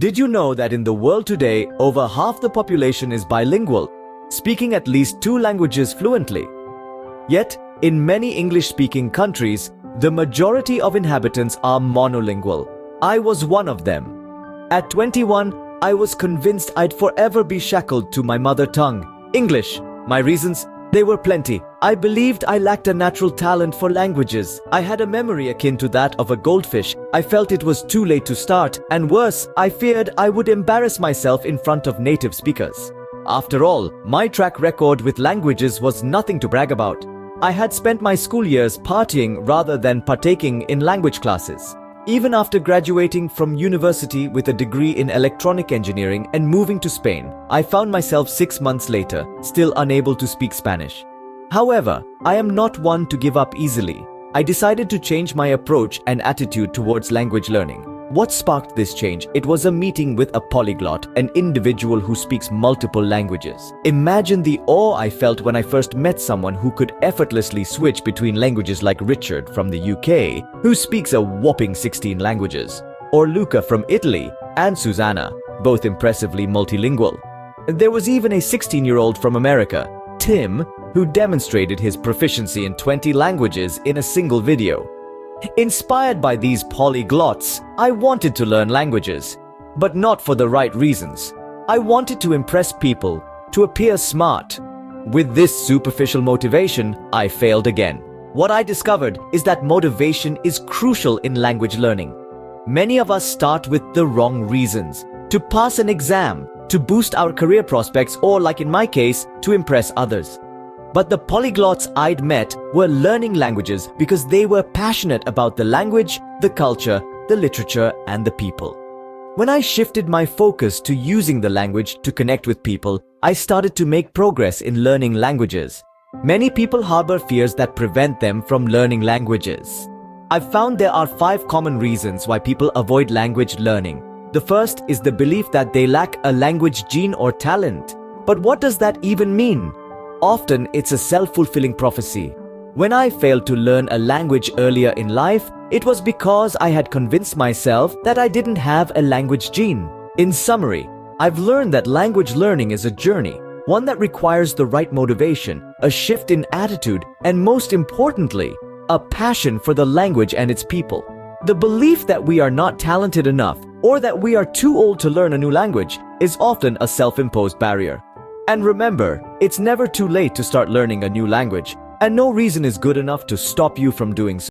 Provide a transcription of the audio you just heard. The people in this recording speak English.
Did you know that in the world today, over half the population is bilingual, speaking at least 2 languages fluently? Yet, in many English-speaking countries, the majority of inhabitants are monolingual. I was one of them. At 21, I was convinced I'd forever be shackled to my mother tongue, English. My reasons? They were plenty. I believed I lacked a natural talent for languages. I had a memory akin to that of a goldfish. I felt it was too late to start, and worse, I feared I would embarrass myself in front of native speakers. After all, my track record with languages was nothing to brag about. I had spent my school years partying rather than partaking in language classes. Even after graduating from university with a degree in electronic engineering and moving to Spain, I found myself 6 months later, still unable to speak Spanish. However, I am not one to give up easily. I decided to change my approach and attitude towards language learning. What sparked this change? It was a meeting with a polyglot, an individual who speaks multiple languages. Imagine the awe I felt when I first met someone who could effortlessly switch between languages, like Richard from the UK, who speaks a whopping 16 languages, or Luca from Italy, and Susanna, both impressively multilingual. There was even a 16-year-old from America, Tim, who demonstrated his proficiency in 20 languages in a single video. Inspired by these polyglots, I wanted to learn languages, but not for the right reasons. I wanted to impress people, to appear smart. With this superficial motivation, I failed again. What I discovered is that motivation is crucial in language learning. Many of us start with the wrong reasons: to pass an exam, to boost our career prospects, or, like in my case, to impress others. But the polyglots I'd met were learning languages because they were passionate about the language, the culture, the literature, and the people. When I shifted my focus to using the language to connect with people, I started to make progress in learning languages. Many people harbor fears that prevent them from learning languages. I've found there are 5 common reasons why people avoid language learning. The first is the belief that they lack a language gene or talent. But what does that even mean? Often, it's a self-fulfilling prophecy. When I failed to learn a language earlier in life, it was because I had convinced myself that I didn't have a language gene. In summary, I've learned that language learning is a journey, one that requires the right motivation, a shift in attitude, and most importantly, a passion for the language and its people. The belief that we are not talented enough or that we are too old to learn a new language is often a self-imposed barrier. And remember, it's never too late to start learning a new language, and no reason is good enough to stop you from doing so.